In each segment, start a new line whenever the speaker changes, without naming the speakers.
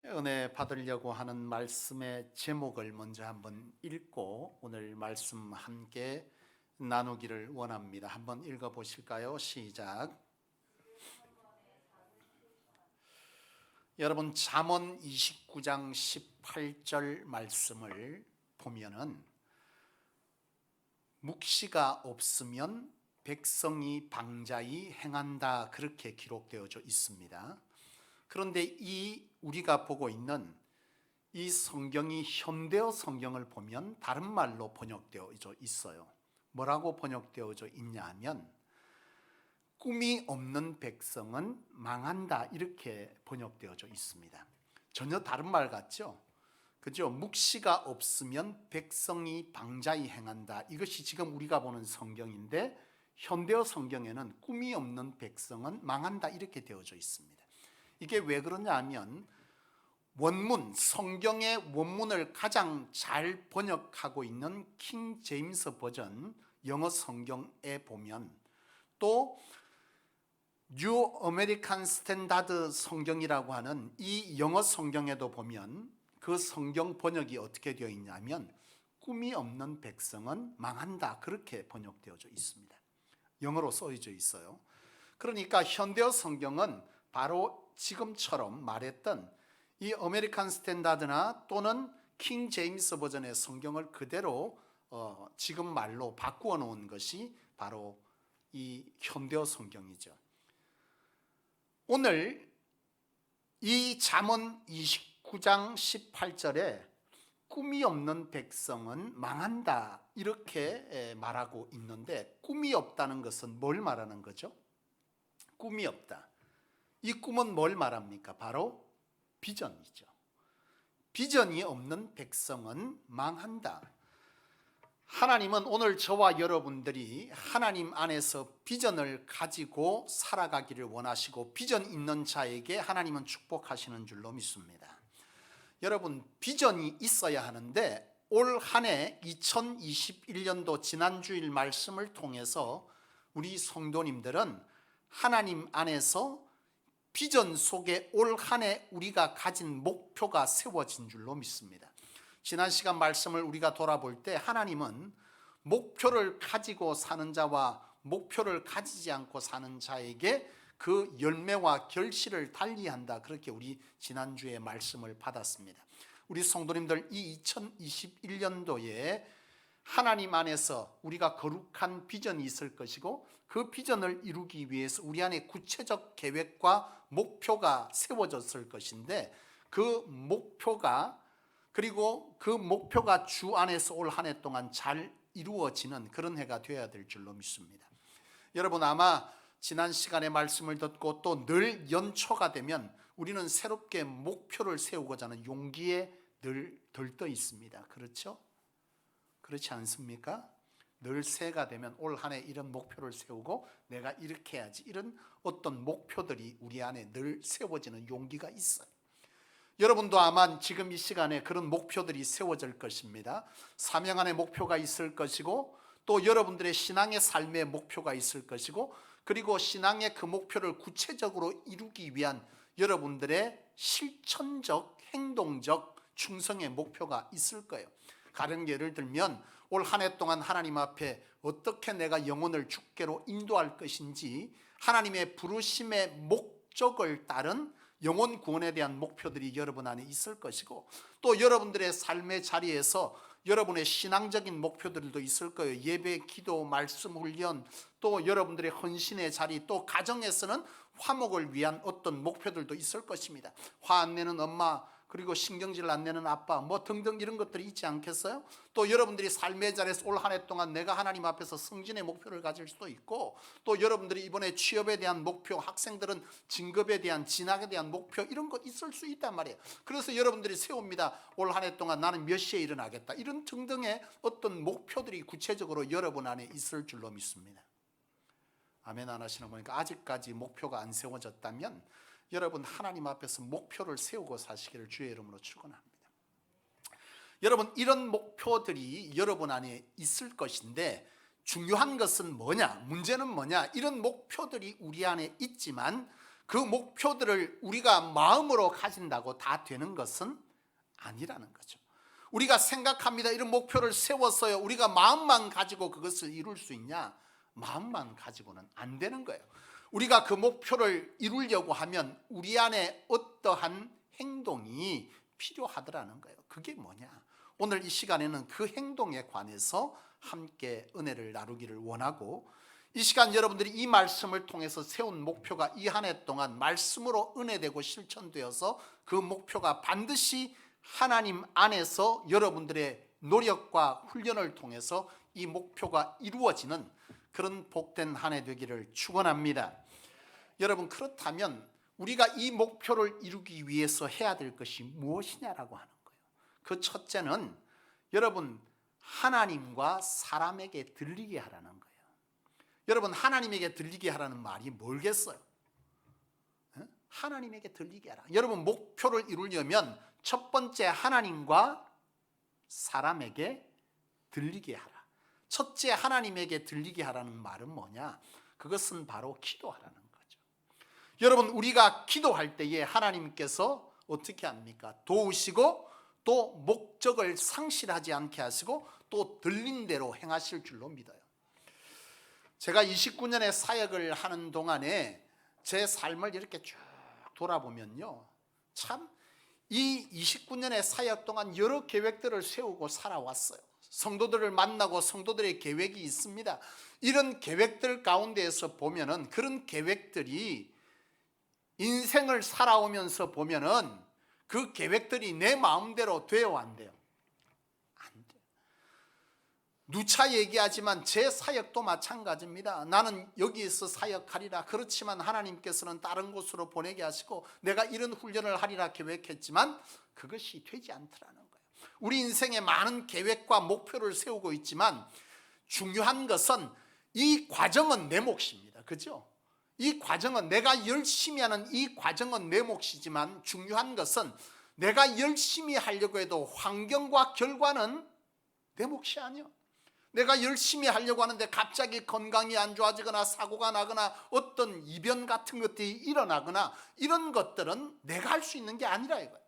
은혜 받으려고 하는 말씀의 제목을 먼저 한번 읽고 오늘 말씀 함께 나누기를 원합니다. 한번 읽어 보실까요? 시작. 여러분, 잠언 29장 18절 말씀을 보면은 묵시가 없으면 백성이 방자히 행한다, 그렇게 기록되어져 있습니다. 그런데 우리가 보고 있는 이 성경이 현대어 성경을 보면 다른 말로 번역되어져 있어요. 뭐라고 번역되어져 있냐 하면 꿈이 없는 백성은 망한다, 이렇게 번역되어져 있습니다. 전혀 다른 말 같죠? 그죠? 묵시가 없으면 백성이 방자히 행한다. 이것이 지금 우리가 보는 성경인데 현대어 성경에는 꿈이 없는 백성은 망한다, 이렇게 되어져 있습니다. 이게 왜 그러냐 하면 원문, 성경의 원문을 가장 잘 번역하고 있는 킹 제임스 버전 영어 성경에 보면, 또 뉴 아메리칸 스탠다드 성경이라고 하는 이 영어 성경에도 보면 그 성경 번역이 어떻게 되어 있냐면 꿈이 없는 백성은 망한다, 그렇게 번역되어져 있습니다. 영어로 써져 있어요. 그러니까 현대어 성경은 바로 지금처럼 말했던 이 아메리칸 스탠다드나 또는 킹 제임스 버전의 성경을 그대로 지금 말로 바꾸어 놓은 것이 바로 이 현대어 성경이죠. 오늘 이 잠언 29장 18절에 꿈이 없는 백성은 망한다, 이렇게 말하고 있는데, 꿈이 없다는 것은 뭘 말하는 거죠? 꿈이 없다. 이 꿈은 뭘 말합니까? 바로 비전이죠. 비전이 없는 백성은 망한다. 하나님은 오늘 저와 여러분들이 하나님 안에서 비전을 가지고 살아가기를 원하시고 비전 있는 자에게 하나님은 축복하시는 줄로 믿습니다. 여러분, 비전이 있어야 하는데 올 한 해 2021년도 지난주일 말씀을 통해서 우리 성도님들은 하나님 안에서 비전 속에 올 한 해 우리가 가진 목표가 세워진 줄로 믿습니다. 지난 시간 말씀을 우리가 돌아볼 때 하나님은 목표를 가지고 사는 자와 목표를 가지지 않고 사는 자에게 그 열매와 결실을 달리한다, 그렇게 우리 지난주에 말씀을 받았습니다. 우리 성도님들, 이 2021년도에 하나님 안에서 우리가 거룩한 비전이 있을 것이고 그 비전을 이루기 위해서 우리 안에 구체적 계획과 목표가 세워졌을 것인데, 그 목표가 그리고 그 목표가 주 안에서 올 한 해 동안 잘 이루어지는 그런 해가 되어야 될 줄로 믿습니다. 여러분, 아마 지난 시간에 말씀을 듣고 또 늘 연초가 되면 우리는 새롭게 목표를 세우고자 하는 용기에 늘 들떠 있습니다. 그렇죠? 그렇지 않습니까? 늘 새해가 되면 올 한 해 이런 목표를 세우고 내가 이렇게 해야지, 이런 어떤 목표들이 우리 안에 늘 세워지는 용기가 있어요. 여러분도 아마 지금 이 시간에 그런 목표들이 세워질 것입니다. 사명 안에 목표가 있을 것이고 또 여러분들의 신앙의 삶의 목표가 있을 것이고, 그리고 신앙의 그 목표를 구체적으로 이루기 위한 여러분들의 실천적, 행동적 충성의 목표가 있을 거예요. 다른 예를 들면 올 한 해 동안 하나님 앞에 어떻게 내가 영혼을 주께로 인도할 것인지, 하나님의 부르심의 목적을 따른 영혼 구원에 대한 목표들이 여러분 안에 있을 것이고, 또 여러분들의 삶의 자리에서 여러분의 신앙적인 목표들도 있을 거예요. 예배, 기도, 말씀, 훈련, 또 여러분들의 헌신의 자리, 또 가정에서는 화목을 위한 어떤 목표들도 있을 것입니다. 화 안 내는 엄마, 그리고 신경질 안 내는 아빠, 뭐 등등 이런 것들이 있지 않겠어요? 또 여러분들이 삶의 자리에서 올 한 해 동안 내가 하나님 앞에서 승진의 목표를 가질 수도 있고, 또 여러분들이 이번에 취업에 대한 목표, 학생들은 진급에 대한, 진학에 대한 목표, 이런 것 있을 수 있단 말이에요. 그래서 여러분들이 세웁니다. 올 한 해 동안 나는 몇 시에 일어나겠다, 이런 등등의 어떤 목표들이 구체적으로 여러분 안에 있을 줄로 믿습니다. 아멘 안 하시는 거 보니까 아직까지 목표가 안 세워졌다면 여러분, 하나님 앞에서 목표를 세우고 사시기를 주의 이름으로 축원합니다. 여러분, 이런 목표들이 여러분 안에 있을 것인데, 중요한 것은 뭐냐, 문제는 뭐냐, 이런 목표들이 우리 안에 있지만 그 목표들을 우리가 마음으로 가진다고 다 되는 것은 아니라는 거죠. 우리가 생각합니다. 이런 목표를 세웠어요. 우리가 마음만 가지고 그것을 이룰 수 있냐? 마음만 가지고는 안 되는 거예요. 우리가 그 목표를 이루려고 하면 우리 안에 어떠한 행동이 필요하더라는 거예요. 그게 뭐냐? 오늘 이 시간에는 그 행동에 관해서 함께 은혜를 나누기를 원하고, 이 시간 여러분들이 이 말씀을 통해서 세운 목표가 이 한 해 동안 말씀으로 은혜되고 실천되어서 그 목표가 반드시 하나님 안에서 여러분들의 노력과 훈련을 통해서 이 목표가 이루어지는 그런 복된 한 해 되기를 축원합니다. 여러분, 그렇다면 우리가 이 목표를 이루기 위해서 해야 될 것이 무엇이냐라고 하는 거예요. 그 첫째는 여러분, 하나님과 사람에게 들리게 하라는 거예요. 여러분, 하나님에게 들리게 하라는 말이 뭘겠어요? 하나님에게 들리게 하라. 여러분, 목표를 이루려면 첫 번째 하나님과 사람에게 들리게 하라. 첫째 하나님에게 들리게 하라는 말은 뭐냐? 그것은 바로 기도하라는 거죠. 여러분, 우리가 기도할 때에 하나님께서 어떻게 합니까? 도우시고 또 목적을 상실하지 않게 하시고 또 들린 대로 행하실 줄로 믿어요. 제가 29년의 사역을 하는 동안에 제 삶을 이렇게 쭉 돌아보면요, 참 이 29년의 사역 동안 여러 계획들을 세우고 살아왔어요. 성도들을 만나고 성도들의 계획이 있습니다. 이런 계획들 가운데에서 보면은, 그런 계획들이 인생을 살아오면서 보면은 그 계획들이 내 마음대로 돼요, 안 돼요? 안 돼요. 누차 얘기하지만 제 사역도 마찬가지입니다. 나는 여기에서 사역하리라. 그렇지만 하나님께서는 다른 곳으로 보내게 하시고 내가 이런 훈련을 하리라 계획했지만 그것이 되지 않더라는 거예요. 우리 인생에 많은 계획과 목표를 세우고 있지만 중요한 것은 이 과정은 내 몫입니다. 그죠? 이 과정은, 내가 열심히 하는 이 과정은 내 몫이지만 중요한 것은 내가 열심히 하려고 해도 환경과 결과는 내 몫이 아니요. 내가 열심히 하려고 하는데 갑자기 건강이 안 좋아지거나 사고가 나거나 어떤 이변 같은 것들이 일어나거나 이런 것들은 내가 할 수 있는 게 아니라 이거예요.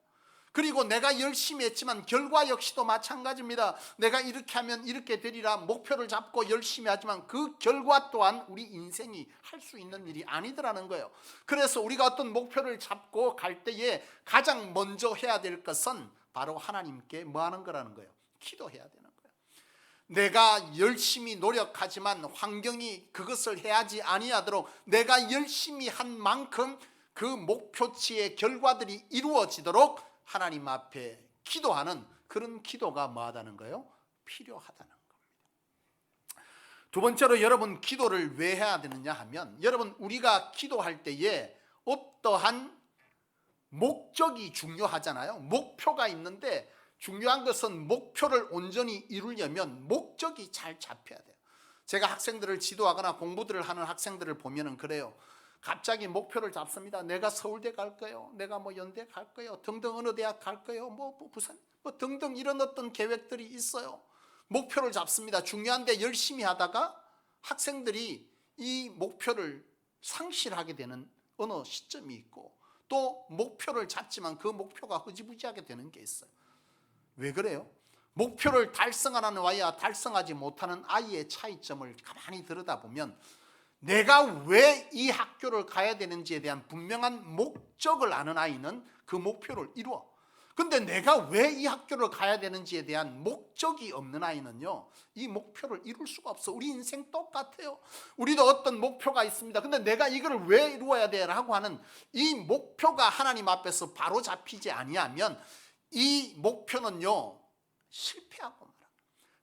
그리고 내가 열심히 했지만 결과 역시도 마찬가지입니다. 내가 이렇게 하면 이렇게 되리라 목표를 잡고 열심히 하지만 그 결과 또한 우리 인생이 할 수 있는 일이 아니더라는 거예요. 그래서 우리가 어떤 목표를 잡고 갈 때에 가장 먼저 해야 될 것은 바로 하나님께 뭐 하는 거라는 거예요? 기도해야 되는 거예요. 내가 열심히 노력하지만 환경이 그것을 해야지 아니하도록 내가 열심히 한 만큼 그 목표치의 결과들이 이루어지도록 하나님 앞에 기도하는 그런 기도가 뭐하다는 거예요? 필요하다는 겁니다. 두 번째로, 여러분 기도를 왜 해야 되느냐 하면, 여러분 우리가 기도할 때에 어떠한 목적이 중요하잖아요. 목표가 있는데 중요한 것은 목표를 온전히 이루려면 목적이 잘 잡혀야 돼요. 제가 학생들을 지도하거나 공부들을 하는 학생들을 보면은 그래요. 갑자기 목표를 잡습니다. 내가 서울대 갈 거예요. 내가 뭐 연대 갈 거예요. 등등 어느 대학 갈 거예요. 뭐 부산 뭐 등등 이런 어떤 계획들이 있어요. 목표를 잡습니다. 중요한데 열심히 하다가 학생들이 이 목표를 상실하게 되는 어느 시점이 있고, 또 목표를 잡지만 그 목표가 흐지부지하게 되는 게 있어요. 왜 그래요? 목표를 달성하는 아이와 달성하지 못하는 아이의 차이점을 가만히 들여다보면 내가 왜 이 학교를 가야 되는지에 대한 분명한 목적을 아는 아이는 그 목표를 이루어. 근데 내가 왜 이 학교를 가야 되는지에 대한 목적이 없는 아이는요, 이 목표를 이룰 수가 없어. 우리 인생 똑같아요. 우리도 어떤 목표가 있습니다. 근데 내가 이걸 왜 이루어야 되라고 하는 이 목표가 하나님 앞에서 바로 잡히지 아니하면 이 목표는요 실패하고 말합니다.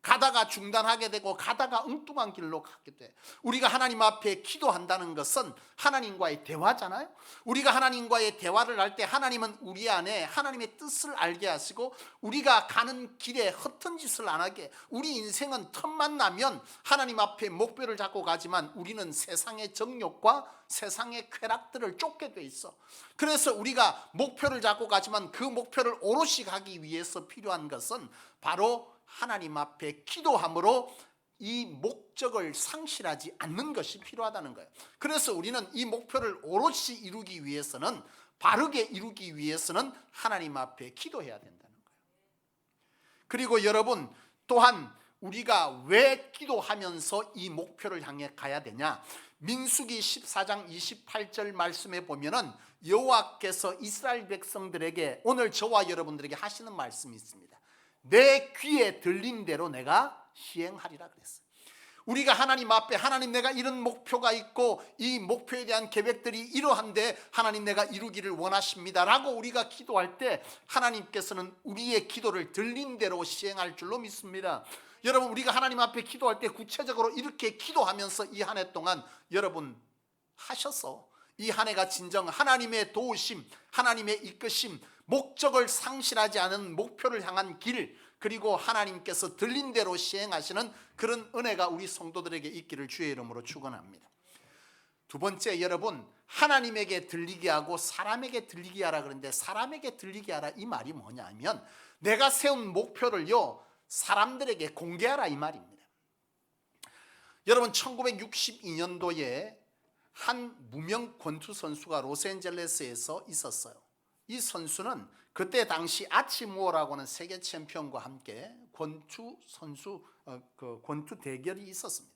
가다가 중단하게 되고 가다가 엉뚱한 길로 가게 돼. 우리가 하나님 앞에 기도한다는 것은 하나님과의 대화잖아요. 우리가 하나님과의 대화를 할 때 하나님은 우리 안에 하나님의 뜻을 알게 하시고 우리가 가는 길에 허튼 짓을 안 하게, 우리 인생은 틈만 나면 하나님 앞에 목표를 잡고 가지만 우리는 세상의 정욕과 세상의 쾌락들을 쫓게 돼 있어. 그래서 우리가 목표를 잡고 가지만 그 목표를 오롯이 가기 위해서 필요한 것은 바로 하나님 앞에 기도함으로 이 목적을 상실하지 않는 것이 필요하다는 거예요. 그래서 우리는 이 목표를 오롯이 이루기 위해서는, 바르게 이루기 위해서는 하나님 앞에 기도해야 된다는 거예요. 그리고 여러분, 또한 우리가 왜 기도하면서 이 목표를 향해 가야 되냐? 민수기 14장 28절 말씀에 보면은 여호와께서 이스라엘 백성들에게, 오늘 저와 여러분들에게 하시는 말씀이 있습니다. 내 귀에 들린 대로 내가 시행하리라 그랬어요. 우리가 하나님 앞에, 하나님 내가 이런 목표가 있고 이 목표에 대한 계획들이 이러한데 하나님 내가 이루기를 원하십니다 라고 우리가 기도할 때 하나님께서는 우리의 기도를 들린 대로 시행할 줄로 믿습니다. 여러분, 우리가 하나님 앞에 기도할 때 구체적으로 이렇게 기도하면서 이 한 해 동안 여러분 하셔서 이 한 해가 진정 하나님의 도우심, 하나님의 이끄심, 목적을 상실하지 않은 목표를 향한 길, 그리고 하나님께서 들린 대로 시행하시는 그런 은혜가 우리 성도들에게 있기를 주의 이름으로 축원합니다. 두 번째, 여러분, 하나님에게 들리게 하고 사람에게 들리게 하라 그러는데, 사람에게 들리게 하라 이 말이 뭐냐면 내가 세운 목표를요 사람들에게 공개하라 이 말입니다. 여러분, 1962년도에 한 무명 권투 선수가 로스앤젤레스에서 있었어요. 이 선수는 그때 당시 아치 무어라고 하는 세계 챔피언과 함께 권투 선수 권투 대결이 있었습니다.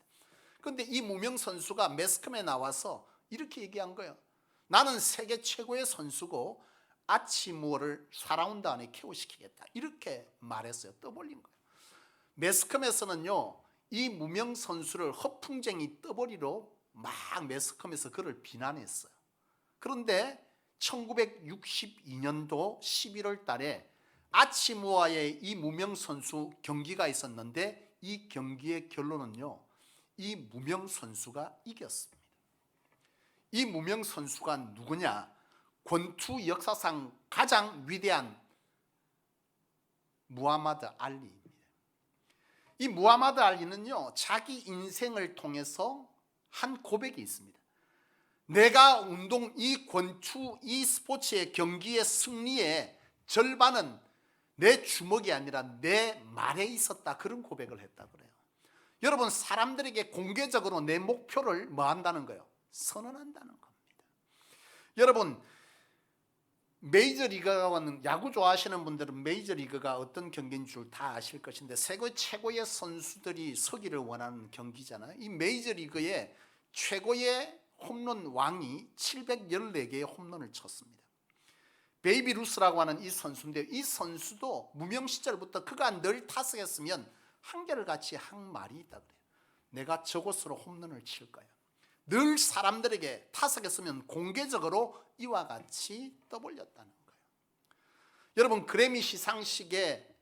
그런데 이 무명 선수가 매스컴에 나와서 이렇게 얘기한 거예요. 나는 세계 최고의 선수고 아치 무어를 4라운드 안에 KO시키겠다. 이렇게 말했어요. 떠벌린 거예요. 매스컴에서는요 이 무명 선수를 허풍쟁이 떠벌이로 막 매스컴에서 그를 비난했어요. 그런데 1962년도 11월 달에 아치무와의 이 무명 선수 경기가 있었는데 이 경기의 결론은요 이 무명 선수가 이겼습니다. 이 무명 선수가 누구냐? 권투 역사상 가장 위대한 무하마드 알리입니다. 이 무하마드 알리는요 자기 인생을 통해서 한 고백이 있습니다. 내가 운동, 이 권투, 이 스포츠의 경기의 승리의 절반은 내 주먹이 아니라 내 말에 있었다. 그런 고백을 했다 그래요. 여러분, 사람들에게 공개적으로 내 목표를 뭐 한다는 거예요? 선언한다는 겁니다. 여러분, 메이저리그는, 야구 좋아하시는 분들은 메이저리그가 어떤 경기인 줄 다 아실 것인데 세계 최고의 선수들이 서기를 원하는 경기잖아요. 이 메이저리그의 최고의 홈런 왕이 714개의 홈런을 쳤습니다. 베이비 루스라고 하는 이 선수인데 이 선수도 무명 시절부터 그가 늘 타석했으면 한결같이 한 말이 있다 그래요. 내가 저곳으로 홈런을 칠 거야. 늘 사람들에게 타석했으면 공개적으로 이와 같이 떠벌렸다는 거예요. 여러분, 그래미 시상식에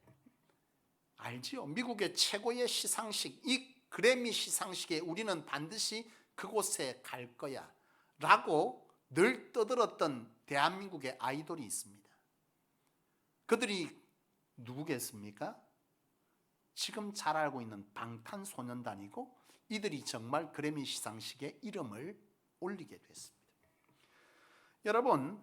알지요? 미국의 최고의 시상식, 이 그래미 시상식에 우리는 반드시 그곳에 갈 거야 라고 늘 떠들었던 대한민국의 아이돌이 있습니다. 그들이 누구겠습니까? 지금 잘 알고 있는 방탄소년단이고 이들이 정말 그래미 시상식에 이름을 올리게 됐습니다. 여러분,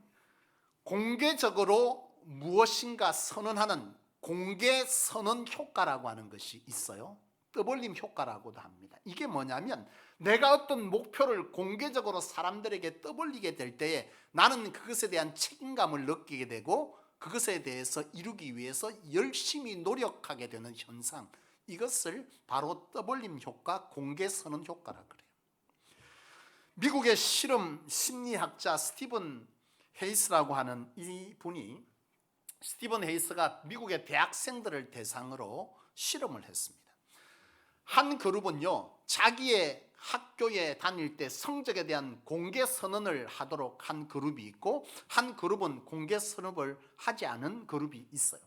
공개적으로 무엇인가 선언하는 공개 선언 효과라고 하는 것이 있어요. 떠벌림 효과라고도 합니다. 이게 뭐냐면 내가 어떤 목표를 공개적으로 사람들에게 떠벌리게 될 때에 나는 그것에 대한 책임감을 느끼게 되고 그것에 대해서 이루기 위해서 열심히 노력하게 되는 현상, 이것을 바로 떠벌림 효과, 공개 선언 효과라 그래요. 미국의 실험 심리학자 스티븐 헤이스라고 하는 이 분이, 스티븐 헤이스가 미국의 대학생들을 대상으로 실험을 했습니다. 한 그룹은요 자기의 학교에 다닐 때 성적에 대한 공개 선언을 하도록 한 그룹이 있고 한 그룹은 공개 선언을 하지 않은 그룹이 있어요.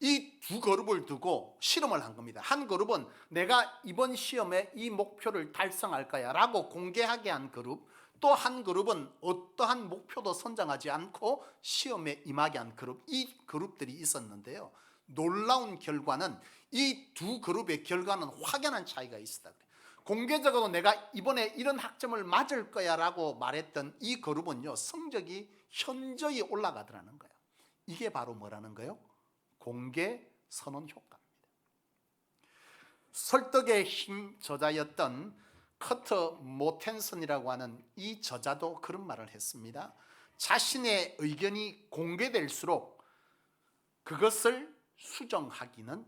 이 두 그룹을 두고 실험을 한 겁니다. 한 그룹은 내가 이번 시험에 이 목표를 달성할 거야 라고 공개하게 한 그룹, 또 한 그룹은 어떠한 목표도 선정하지 않고 시험에 임하게 한 그룹, 이 그룹들이 있었는데요. 놀라운 결과는 이 두 그룹의 결과는 확연한 차이가 있었다. 공개적으로 내가 이번에 이런 학점을 맞을 거야 라고 말했던 이 그룹은요 성적이 현저히 올라가더라는 거예요. 이게 바로 뭐라는 거예요? 공개 선언 효과입니다. 설득의 힘 저자였던 커터 모텐슨이라고 하는 이 저자도 그런 말을 했습니다. 자신의 의견이 공개될수록 그것을 수정하기는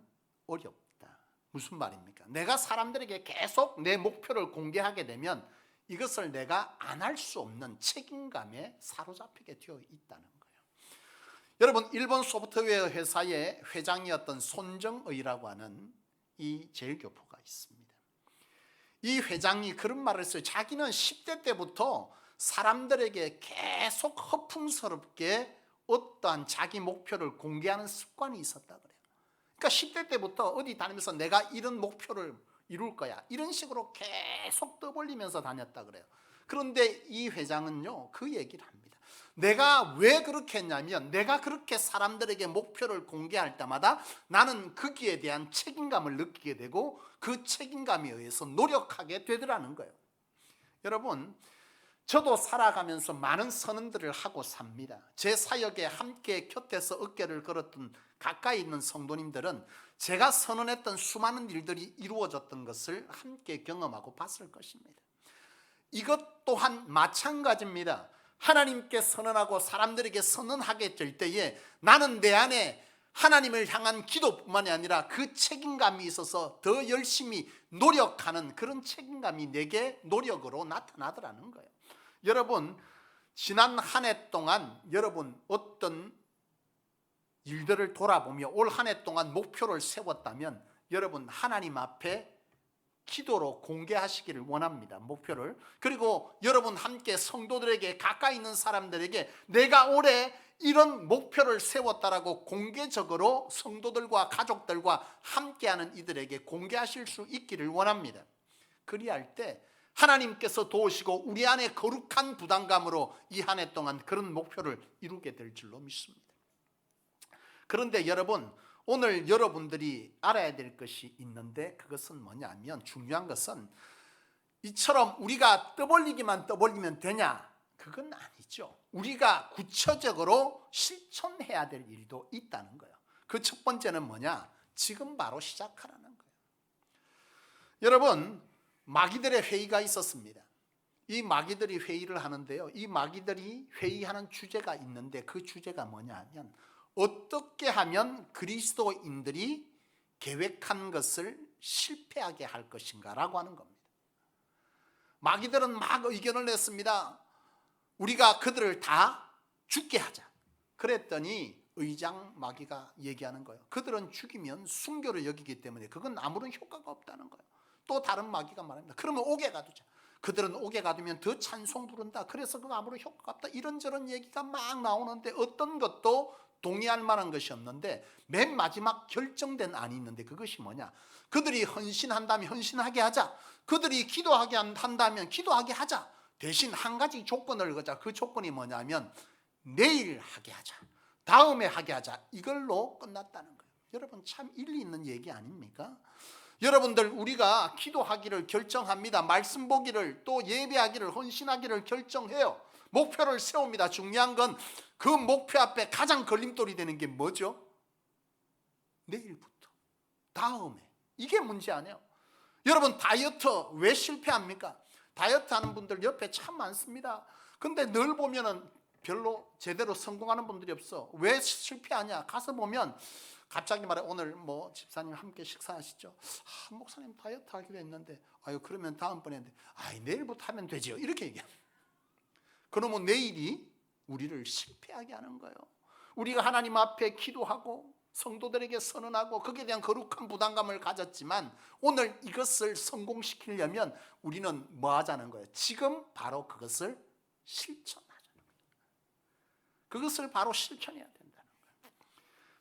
어렵다. 무슨 말입니까? 내가 사람들에게 계속 내 목표를 공개하게 되면 이것을 내가 안 할 수 없는 책임감에 사로잡히게 되어 있다는 거예요. 여러분, 일본 소프트웨어 회사의 회장이었던 손정의라고 하는 이 제일교포가 있습니다. 이 회장이 그런 말을 했어요. 자기는 10대 때부터 사람들에게 계속 허풍스럽게 어떠한 자기 목표를 공개하는 습관이 있었다 그래요. 그러니까 10대 때부터 어디 다니면서 내가 이런 목표를 이룰 거야, 이런 식으로 계속 떠벌리면서 다녔다 그래요. 그런데 이 회장은요, 그 얘기를 합니다. 내가 왜 그렇게 했냐면, 내가 그렇게 사람들에게 목표를 공개할 때마다 나는 거기에 대한 책임감을 느끼게 되고 그 책임감에 의해서 노력하게 되더라는 거예요. 여러분, 저도 살아가면서 많은 선언들을 하고 삽니다. 제 사역에 함께 곁에서 어깨를 걸었던 가까이 있는 성도님들은 제가 선언했던 수많은 일들이 이루어졌던 것을 함께 경험하고 봤을 것입니다. 이것 또한 마찬가지입니다. 하나님께 선언하고 사람들에게 선언하게 될 때에 나는 내 안에 하나님을 향한 기도뿐만이 아니라 그 책임감이 있어서 더 열심히 노력하는 그런 책임감이 내게 노력으로 나타나더라는 거예요. 여러분, 지난 한 해 동안 여러분 어떤 일들을 돌아보며 올 한 해 동안 목표를 세웠다면 여러분 하나님 앞에 기도로 공개하시기를 원합니다. 목표를. 그리고 여러분 함께 성도들에게 가까이 있는 사람들에게 내가 올해 이런 목표를 세웠다라고 공개적으로 성도들과 가족들과 함께하는 이들에게 공개하실 수 있기를 원합니다. 그리할 때 하나님께서 도우시고 우리 안에 거룩한 부담감으로 이 한 해 동안 그런 목표를 이루게 될 줄로 믿습니다. 그런데 여러분, 오늘 여러분들이 알아야 될 것이 있는데 그것은 뭐냐면, 중요한 것은 이처럼 우리가 떠벌리면 되냐? 그건 아니죠. 우리가 구체적으로 실천해야 될 일도 있다는 거예요. 그 첫 번째는 뭐냐? 지금 바로 시작하라는 거예요. 여러분, 마귀들의 회의가 있었습니다. 이 마귀들이 회의를 하는데요, 이 마귀들이 회의하는 주제가 있는데 그 주제가 뭐냐 하면, 어떻게 하면 그리스도인들이 계획한 것을 실패하게 할 것인가 라고 하는 겁니다. 마귀들은 막 의견을 냈습니다. 우리가 그들을 다 죽게 하자. 그랬더니 의장 마귀가 얘기하는 거예요. 그들은 죽이면 순교를 여기기 때문에 그건 아무런 효과가 없다는 거예요. 또 다른 마귀가 말합니다. 그러면 옥에 가두자. 그들은 옥에 가두면 더 찬송 부른다. 그래서 그거 아무런 효과가 없다. 이런저런 얘기가 막 나오는데 어떤 것도 동의할 만한 것이 없는데 맨 마지막 결정된 안이 있는데 그것이 뭐냐? 그들이 헌신한다면 헌신하게 하자. 그들이 기도하게 한다면 기도하게 하자. 대신 한 가지 조건을 거자. 그 조건이 뭐냐면 내일 하게 하자, 다음에 하게 하자. 이걸로 끝났다는 거예요. 여러분, 참 일리 있는 얘기 아닙니까? 여러분들, 우리가 기도하기를 결정합니다. 말씀 보기를, 또 예배하기를, 헌신하기를 결정해요. 목표를 세웁니다. 중요한 건 그 목표 앞에 가장 걸림돌이 되는 게 뭐죠? 내일부터, 다음에. 이게 문제 아니에요. 여러분, 다이어트 왜 실패합니까? 다이어트 하는 분들 옆에 참 많습니다. 근데 늘 보면은 별로 제대로 성공하는 분들이 없어. 왜 실패하냐? 가서 보면 갑자기 말해, 오늘 뭐 집사님 함께 식사하시죠? 목사님 다이어트 하기로 했는데, 아유 그러면 다음번에 내일부터 하면 되죠. 이렇게 얘기합니다. 그러면 내일이 우리를 실패하게 하는 거예요. 우리가 하나님 앞에 기도하고 성도들에게 선언하고 거기에 대한 거룩한 부담감을 가졌지만 오늘 이것을 성공시키려면 우리는 뭐 하자는 거예요? 지금 바로 그것을 실천하자는 거예요. 그것을 바로 실천해야 된다는 거예요.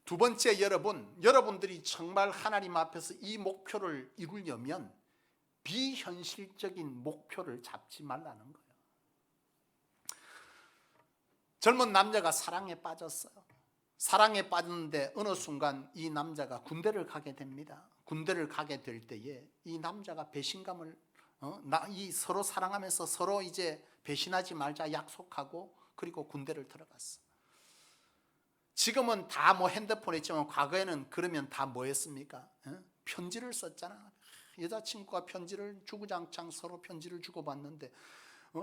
두 번째, 여러분들이 정말 하나님 앞에서 이 목표를 이루려면 비현실적인 목표를 잡지 말라는 거예요. 젊은 남자가 사랑에 빠졌어요. 사랑에 빠졌는데 어느 순간 이 남자가 군대를 가게 됩니다. 군대를 가게 될 때에 이 남자가 배신감을 서로 사랑하면서 서로 이제 배신하지 말자 약속하고 그리고 군대를 들어갔어. 지금은 다 뭐 핸드폰에 있지만 과거에는 그러면 다 뭐 했습니까? 편지를 썼잖아. 여자친구가 편지를 주구장창 서로 편지를 주고받는데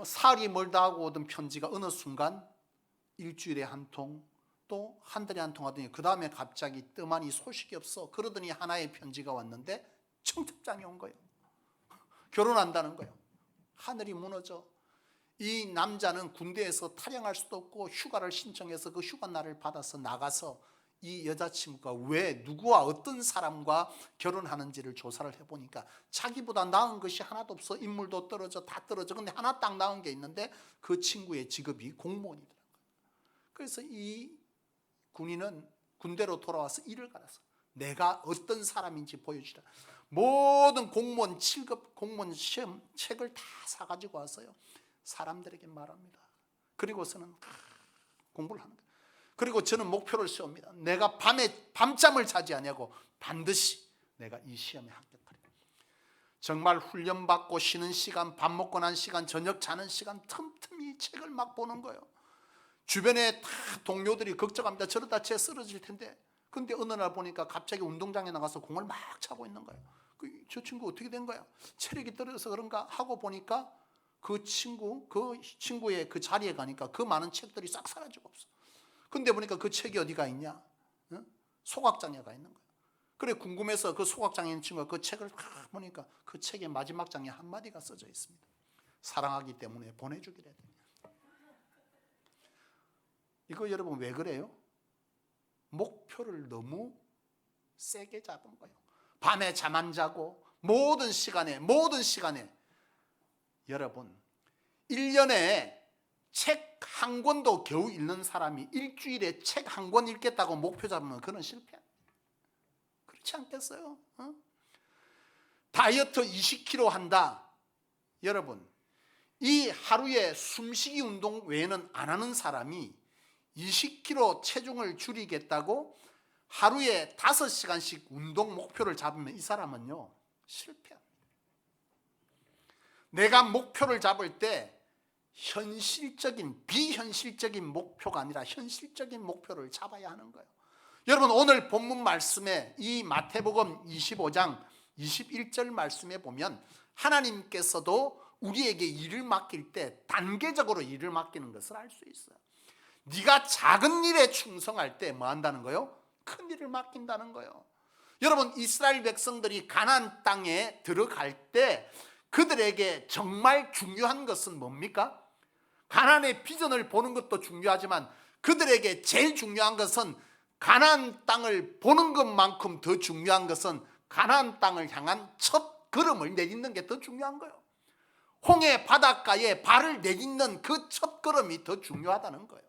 살이 멀다 하고 오던 편지가 어느 순간 일주일에 한 통, 또 한 달에 한 통 하더니 그 다음에 갑자기 뜸하니 소식이 없어. 그러더니 하나의 편지가 왔는데 청첩장이 온 거예요. 결혼한다는 거예요. 하늘이 무너져. 이 남자는 군대에서 탈영할 수도 없고 휴가를 신청해서 그 휴가 날을 받아서 나가서 이 여자친구가 왜 누구와 어떤 사람과 결혼하는지를 조사를 해보니까 자기보다 나은 것이 하나도 없어. 인물도 떨어져, 다 떨어져. 근데 하나 딱 나은 게 있는데 그 친구의 직업이 공무원이더라고요. 그래서 이 군인은 군대로 돌아와서 일을 갈아서 내가 어떤 사람인지 보여주라. 모든 공무원 7급 공무원 시험 책을 다 사가지고 와서요, 사람들에게 말합니다. 그리고서는 공부를 하는 거예요. 그리고 저는 목표를 세웁니다. 내가 밤잠을 자지 않냐고 반드시 내가 이 시험에 합격하리라. 정말 훈련받고 쉬는 시간, 밥 먹고 난 시간, 저녁 자는 시간 틈틈이 책을 막 보는 거예요. 주변에 다 동료들이 걱정합니다. 저러다 쟤 쓰러질 텐데. 근데 어느 날 보니까 갑자기 운동장에 나가서 공을 막 차고 있는 거예요. 저 친구 어떻게 된 거야? 체력이 떨어져서 그런가 하고 보니까 그 친구의 그 자리에 가니까 그 많은 책들이 싹 사라지고 없어. 근데 보니까 그 책이 어디가 있냐? 소각장에 가 있는 거야. 그래 궁금해서 그 소각장에 있는 친구가 그 책을 보니까 그 책의 마지막 장에 한마디가 써져 있습니다. 사랑하기 때문에 보내주기로 했다. 이거 여러분 왜 그래요? 목표를 너무 세게 잡은 거예요. 밤에 잠 안 자고 모든 시간에 여러분 1년에 책 한 권도 겨우 읽는 사람이 일주일에 책 한 권 읽겠다고 목표 잡으면 그건 실패야. 그렇지 않겠어요? 다이어트 20kg 한다. 여러분 이 하루에 숨쉬기 운동 외에는 안 하는 사람이 20kg 체중을 줄이겠다고 하루에 5시간씩 운동 목표를 잡으면 이 사람은요 실패합니다. 내가 목표를 잡을 때 비현실적인 목표가 아니라 현실적인 목표를 잡아야 하는 거예요. 여러분 오늘 본문 말씀에 이 마태복음 25장 21절 말씀에 보면 하나님께서도 우리에게 일을 맡길 때 단계적으로 일을 맡기는 것을 알 수 있어요. 네가 작은 일에 충성할 때 뭐 한다는 거예요? 큰 일을 맡긴다는 거예요. 여러분 이스라엘 백성들이 가나안 땅에 들어갈 때 그들에게 정말 중요한 것은 뭡니까? 가나안의 비전을 보는 것도 중요하지만 그들에게 제일 중요한 것은 가나안 땅을 보는 것만큼 더 중요한 것은 가나안 땅을 향한 첫 걸음을 내딛는 게 더 중요한 거예요. 홍해 바닷가에 발을 내딛는 그 첫 걸음이 더 중요하다는 거예요.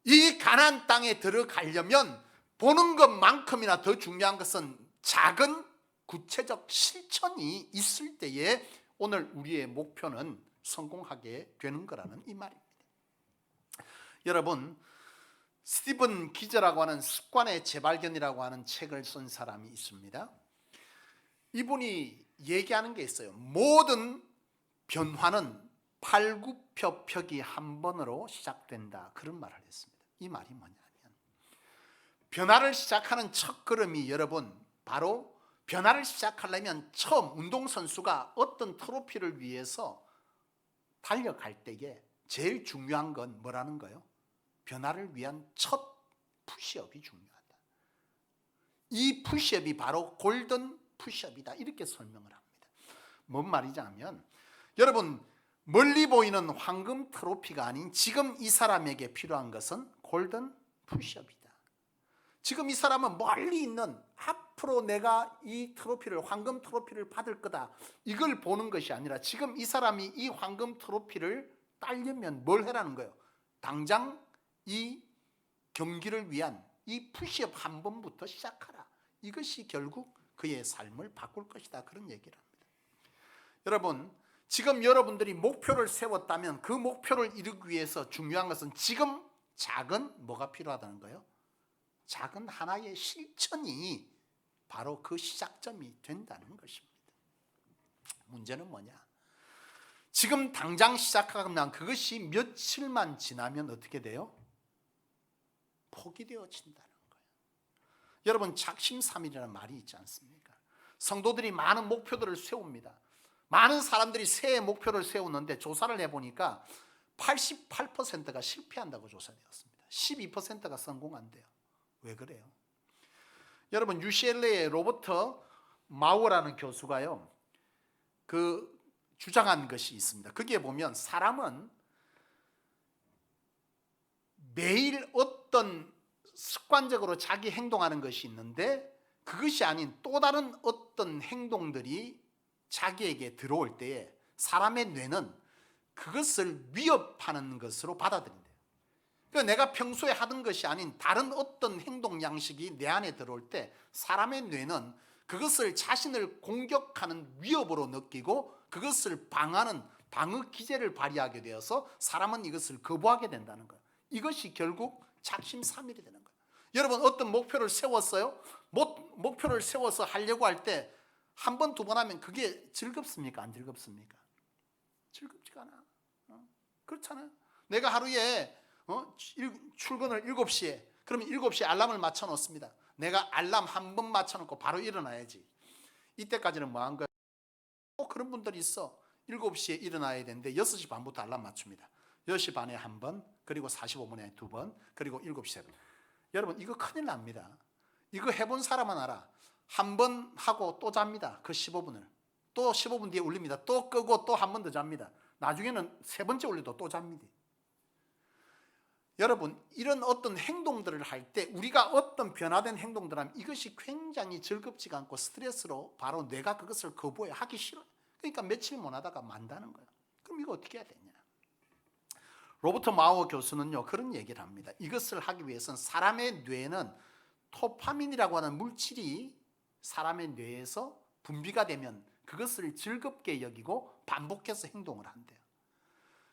이 가나안 땅에 들어가려면 보는 것만큼이나 더 중요한 것은 작은 구체적 실천이 있을 때에 오늘 우리의 목표는 성공하게 되는 거라는 이 말입니다. 여러분 스티븐 기저라고 하는 습관의 재발견이라고 하는 책을 쓴 사람이 있습니다. 이분이 얘기하는 게 있어요. 모든 변화는 팔굽혀펴기 한 번으로 시작된다. 그런 말을 했습니다. 이 말이 뭐냐면 변화를 시작하는 첫 걸음이 여러분 바로 변화를 시작하려면 처음 운동선수가 어떤 트로피를 위해서 달려갈 때에 제일 중요한 건 뭐라는 거예요? 변화를 위한 첫 푸시업이 중요하다. 이 푸시업이 바로 골든 푸시업이다. 이렇게 설명을 합니다. 뭔 말이냐면 여러분 멀리 보이는 황금 트로피가 아닌 지금 이 사람에게 필요한 것은 골든 푸시업이다. 지금 이 사람은 멀리 있는 앞으로 내가 이 트로피를 황금 트로피를 받을 거다 이걸 보는 것이 아니라 지금 이 사람이 이 황금 트로피를 따려면 뭘 해라는 거예요? 당장 이 경기를 위한 이 푸시업 한 번부터 시작하라. 이것이 결국 그의 삶을 바꿀 것이다. 그런 얘기를 합니다. 여러분 지금 여러분들이 목표를 세웠다면 그 목표를 이루기 위해서 중요한 것은 지금 작은 뭐가 필요하다는 거예요? 작은 하나의 실천이 바로 그 시작점이 된다는 것입니다. 문제는 뭐냐? 지금 당장 시작하면 그것이 며칠만 지나면 어떻게 돼요? 포기되어진다는 거예요. 여러분 작심삼일이라는 말이 있지 않습니까? 성도들이 많은 목표들을 세웁니다. 많은 사람들이 새해 목표를 세우는데 조사를 해보니까 88%가 실패한다고 조사되었습니다. 12%가 성공한대요. 왜 그래요? 여러분, UCLA의 로버트 마워라는 교수가요, 그 주장한 것이 있습니다. 거기에 보면 사람은 매일 어떤 습관적으로 자기 행동하는 것이 있는데 그것이 아닌 또 다른 어떤 행동들이 자기에게 들어올 때에 사람의 뇌는 그것을 위협하는 것으로 받아들인대요. 그러니까 내가 평소에 하던 것이 아닌 다른 어떤 행동 양식이 내 안에 들어올 때 사람의 뇌는 그것을 자신을 공격하는 위협으로 느끼고 그것을 방어하는 방어 기제를 발휘하게 되어서 사람은 이것을 거부하게 된다는 거예요. 이것이 결국 작심삼일이 되는 거예요. 여러분, 어떤 목표를 세웠어요? 목표를 세워서 하려고 할 때 한 번, 두 번 하면 그게 즐겁습니까? 안 즐겁습니까? 즐겁지가 않아. 그렇잖아요. 내가 하루에 출근을 7시에, 그러면 7시에 알람을 맞춰 놓습니다. 내가 알람 한 번 맞춰 놓고 바로 일어나야지. 이때까지는 뭐 한 거야? 꼭 그런 분들이 있어. 7시에 일어나야 되는데 6시 반부터 알람 맞춥니다. 10시 반에 한 번, 그리고 45분에 두 번, 그리고 7시 세 번. 여러분, 이거 큰일 납니다. 이거 해본 사람은 알아. 한 번 하고 또 잡니다. 그 15분을. 또 15분 뒤에 울립니다. 또 끄고 또 한 번 더 잡니다. 나중에는 세 번째 울려도 또 잡니다. 여러분, 이런 어떤 행동들을 할 때 우리가 어떤 변화된 행동들을 하면 이것이 굉장히 즐겁지가 않고 스트레스로 바로 뇌가 그것을 거부해 하기 싫어. 그러니까 며칠 못 하다가 만다는 거야. 그럼 이거 어떻게 해야 되냐? 로버트 마워 교수는요, 그런 얘기를 합니다. 이것을 하기 위해서는 사람의 뇌는 도파민이라고 하는 물질이 사람의 뇌에서 분비가 되면 그것을 즐겁게 여기고 반복해서 행동을 한대요.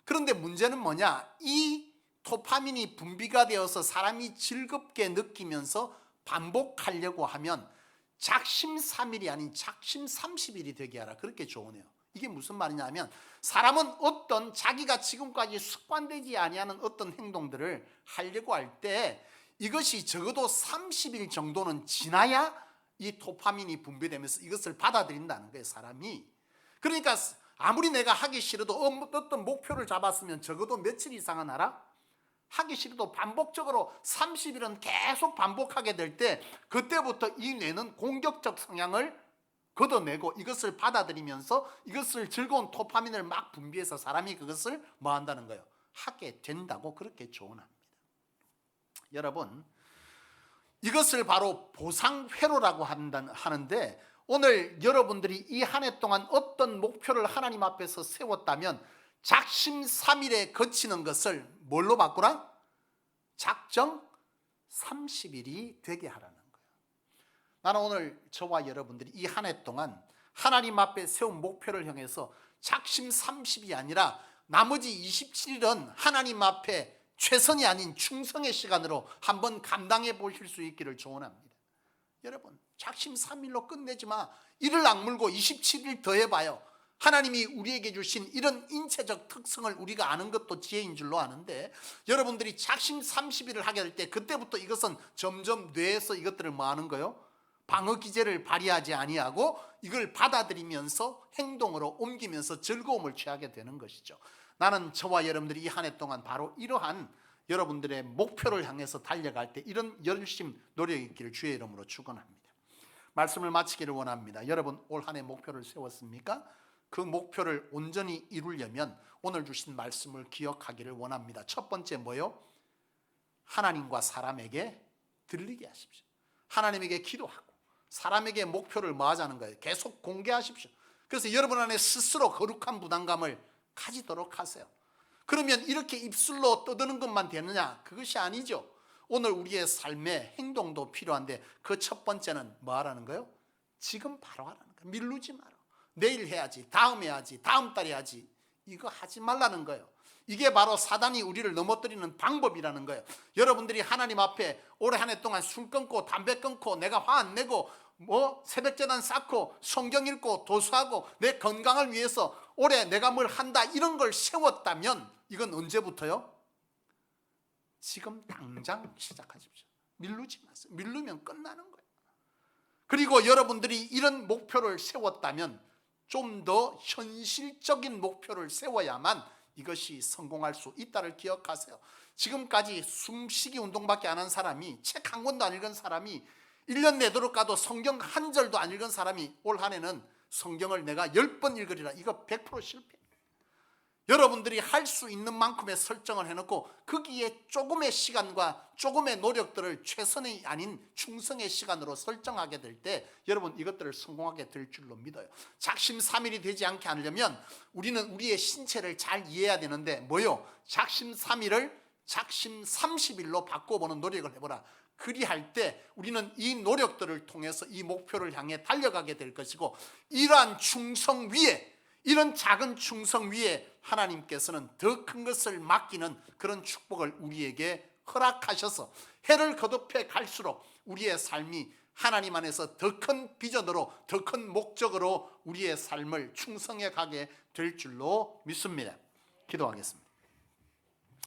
그런데 문제는 뭐냐? 이 도파민이 분비가 되어서 사람이 즐겁게 느끼면서 반복하려고 하면 작심삼일이 아닌 작심삼십일이 되게 하라. 그렇게 조언해요. 이게 무슨 말이냐면 사람은 어떤 자기가 지금까지 습관되지 아니하는 어떤 행동들을 하려고 할 때 이것이 적어도 30일 정도는 지나야 이 도파민이 분비되면서 이것을 받아들인다는 거예요, 사람이. 그러니까 아무리 내가 하기 싫어도 어떤 목표를 잡았으면 적어도 며칠 이상은 하라? 하기 싫어도 반복적으로 30일은 계속 반복하게 될 때 그때부터 이 뇌는 공격적 성향을 걷어내고 이것을 받아들이면서 이것을 즐거운 도파민을 막 분비해서 사람이 그것을 뭐 한다는 거예요? 하게 된다고 그렇게 조언합니다. 여러분, 이것을 바로 보상회로라고 하는데 오늘 여러분들이 이 한 해 동안 어떤 목표를 하나님 앞에서 세웠다면 작심삼일에 거치는 것을 뭘로 바꾸라? 작정 30일이 되게 하라는 거예요. 나는 오늘 저와 여러분들이 이 한 해 동안 하나님 앞에 세운 목표를 향해서 작심 30이 아니라 나머지 27일은 하나님 앞에 최선이 아닌 충성의 시간으로 한번 감당해 보실 수 있기를 조언합니다. 여러분, 작심 3일로 끝내지 마. 이를 악물고 27일 더 해봐요. 하나님이 우리에게 주신 이런 인체적 특성을 우리가 아는 것도 지혜인 줄로 아는데 여러분들이 작심 30일을 하게 될 때 그때부터 이것은 점점 뇌에서 이것들을 뭐 하는 거요? 방어 기제를 발휘하지 아니하고 이걸 받아들이면서 행동으로 옮기면서 즐거움을 취하게 되는 것이죠. 나는 저와 여러분들이 이 한 해 동안 바로 이러한 여러분들의 목표를 향해서 달려갈 때 이런 열심 노력이 있기를 주의 이름으로 축원합니다. 말씀을 마치기를 원합니다. 여러분, 올 한 해 목표를 세웠습니까? 그 목표를 온전히 이루려면 오늘 주신 말씀을 기억하기를 원합니다. 첫 번째 뭐요? 하나님과 사람에게 들리게 하십시오. 하나님에게 기도하고 사람에게 목표를 뭐 하자는 거예요? 계속 공개하십시오. 그래서 여러분 안에 스스로 거룩한 부담감을 가지도록 하세요. 그러면 이렇게 입술로 떠드는 것만 되느냐? 그것이 아니죠. 오늘 우리의 삶에 행동도 필요한데 그 첫 번째는 뭐 하라는 거예요? 지금 바로 하라는 거예요. 미루지 마라. 내일 해야지, 다음 해야지, 다음 달에 해야지. 이거 하지 말라는 거예요. 이게 바로 사단이 우리를 넘어뜨리는 방법이라는 거예요. 여러분들이 하나님 앞에 올해 한 해 동안 술 끊고 담배 끊고 내가 화 안 내고 새벽제단 쌓고 성경 읽고 도수하고 내 건강을 위해서 올해 내가 뭘 한다 이런 걸 세웠다면 이건 언제부터요? 지금 당장 시작하십시오. 미루지 마세요. 미루면 끝나는 거예요. 그리고 여러분들이 이런 목표를 세웠다면 좀 더 현실적인 목표를 세워야만 이것이 성공할 수 있다를 기억하세요. 지금까지 숨쉬기 운동밖에 안 한 사람이, 책 한 권도 안 읽은 사람이, 1년 내도록 가도 성경 한 절도 안 읽은 사람이 올 한 해는 성경을 내가 10번 읽으리라, 이거 100% 실패. 여러분들이 할 수 있는 만큼의 설정을 해놓고 거기에 조금의 시간과 조금의 노력들을 최선이 아닌 충성의 시간으로 설정하게 될 때 여러분 이것들을 성공하게 될 줄로 믿어요. 작심삼일이 되지 않게 하려면 우리는 우리의 신체를 잘 이해해야 되는데 뭐요? 작심삼일을 작심 30일로 바꿔보는 노력을 해보라. 그리할 때 우리는 이 노력들을 통해서 이 목표를 향해 달려가게 될 것이고, 이러한 충성 위에, 이런 작은 충성 위에 하나님께서는 더 큰 것을 맡기는 그런 축복을 우리에게 허락하셔서 해를 거듭해 갈수록 우리의 삶이 하나님 안에서 더 큰 비전으로, 더 큰 목적으로 우리의 삶을 충성해 가게 될 줄로 믿습니다. 기도하겠습니다.